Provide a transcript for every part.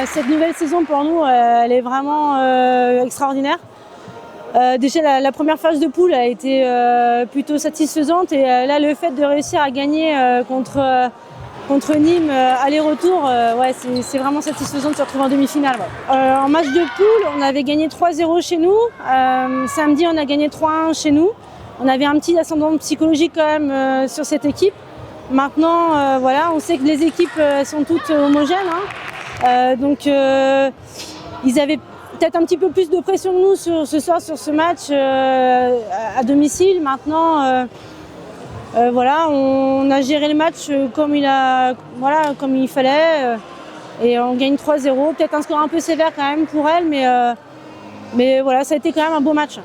cette nouvelle saison pour nous, elle est vraiment extraordinaire. Déjà la première phase de poule a été plutôt satisfaisante et là le fait de réussir à gagner contre Nîmes aller-retour, ouais, c'est vraiment satisfaisant de se retrouver en demi-finale. Ouais. En match de poule, on avait gagné 3-0 chez nous. Samedi, on a gagné 3-1 chez nous. On avait un petit ascendant psychologique quand même sur cette équipe. Maintenant, voilà, on sait que les équipes sont toutes homogènes. Hein. Donc, ils avaient peut-être un petit peu plus de pression que nous ce soir sur ce match à domicile. Maintenant, voilà, on a géré le match comme il fallait et on gagne 3-0. Peut-être un score un peu sévère quand même pour elle, mais voilà, ça a été quand même un beau match.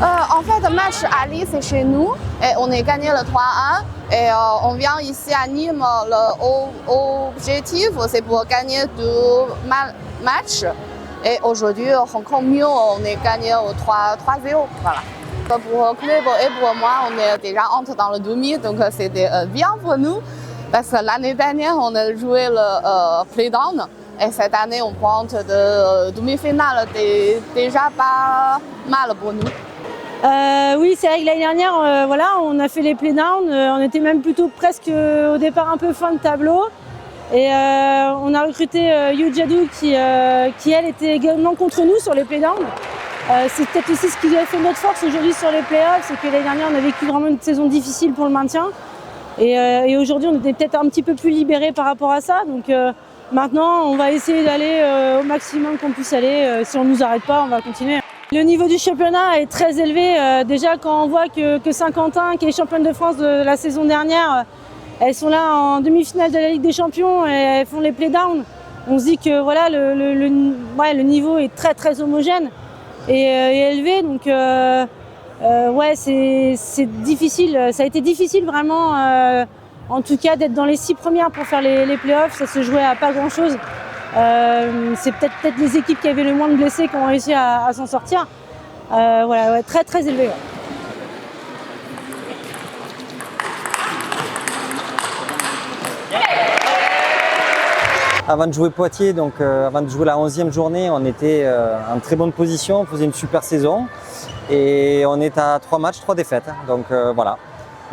En fait, le match aller, c'est chez nous et on a gagné le 3-1 et on vient ici à Nîmes. L'objectif, c'est pour gagner deux matchs et aujourd'hui, encore mieux, on a gagné au 3-0. Voilà. Pour le club et pour moi, on est déjà entré dans le demi, donc c'était bien pour nous parce que l'année dernière, on a joué le play-down et cette année, on pointe de demi-finale, c'est déjà pas mal pour nous. Oui, c'est vrai que l'année dernière, voilà, on a fait les play-downs, on était même plutôt presque au départ un peu fin de tableau. Et on a recruté Yu Jadou qui elle était également contre nous sur les play-downs. C'est peut-être aussi ce qui a fait notre force aujourd'hui sur les play-offs, c'est que l'année dernière on a vécu vraiment une saison difficile pour le maintien. Et aujourd'hui on était peut-être un petit peu plus libérés par rapport à ça. Donc maintenant on va essayer d'aller au maximum qu'on puisse aller. Si on ne nous arrête pas, on va continuer. Le niveau du championnat est très élevé. Déjà quand on voit que Saint-Quentin, qui est championne de France de la saison dernière, elles sont là en demi-finale de la Ligue des Champions et elles font les play-downs. On se dit que voilà, le niveau est très très homogène et élevé. Donc ouais, c'est difficile. Ça a été difficile vraiment, en tout cas, d'être dans les 6 premières pour faire les play-offs. Ça se jouait à pas grand-chose. C'est peut-être les équipes qui avaient le moins de blessés qui ont réussi à s'en sortir. Voilà, ouais, très très élevé. Ouais. Avant de jouer Poitiers, donc avant de jouer la 11e journée, on était en très bonne position, on faisait une super saison et on est à 3 matchs, 3 défaites. Donc voilà,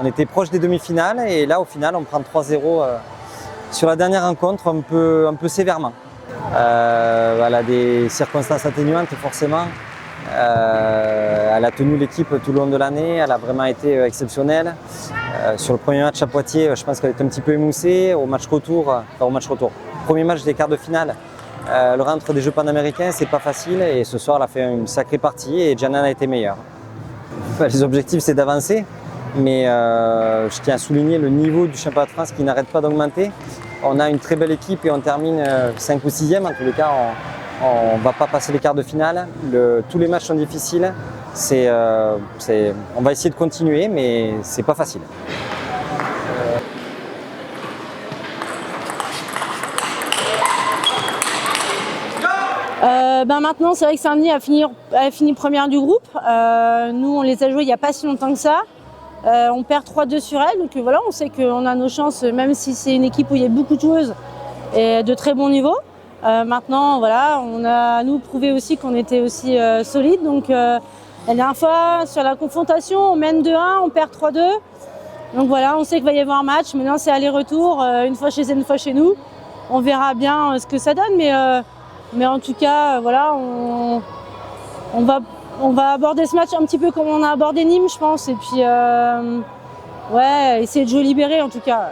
on était proche des demi-finales et là au final on prend 3-0 sur la dernière rencontre un peu sévèrement. Elle a des circonstances atténuantes forcément. Elle a tenu l'équipe tout le long de l'année, elle a vraiment été exceptionnelle. Sur le premier match à Poitiers, je pense qu'elle est un petit peu émoussée. Au match retour, premier match des quarts de finale, le rentre des Jeux panaméricains, c'est pas facile et ce soir elle a fait une sacrée partie et Janan a été meilleure. Les objectifs c'est d'avancer, mais je tiens à souligner le niveau du championnat de France qui n'arrête pas d'augmenter. On a une très belle équipe et on termine 5 ou 6e, en tous les cas on ne va pas passer les quarts de finale. Tous les matchs sont difficiles, on va essayer de continuer mais c'est pas facile. Maintenant, c'est vrai que Saint-Denis a fini première du groupe. Nous, on les a joués il n'y a pas si longtemps que ça. On perd 3-2 sur elle, donc voilà, on sait qu'on a nos chances, même si c'est une équipe où il y a beaucoup de joueuses et de très bon niveau. Maintenant, voilà, on a à nous prouvé aussi qu'on était aussi solide. Donc la dernière fois, sur la confrontation, on mène 2-1, on perd 3-2. Donc voilà, on sait qu'il va y avoir un match. Maintenant, c'est aller-retour, une fois chez eux, une fois chez nous. On verra bien ce que ça donne, mais en tout cas, voilà, on va aborder ce match un petit peu comme on a abordé Nîmes, je pense. Et puis, ouais, essayer de jouer libéré en tout cas.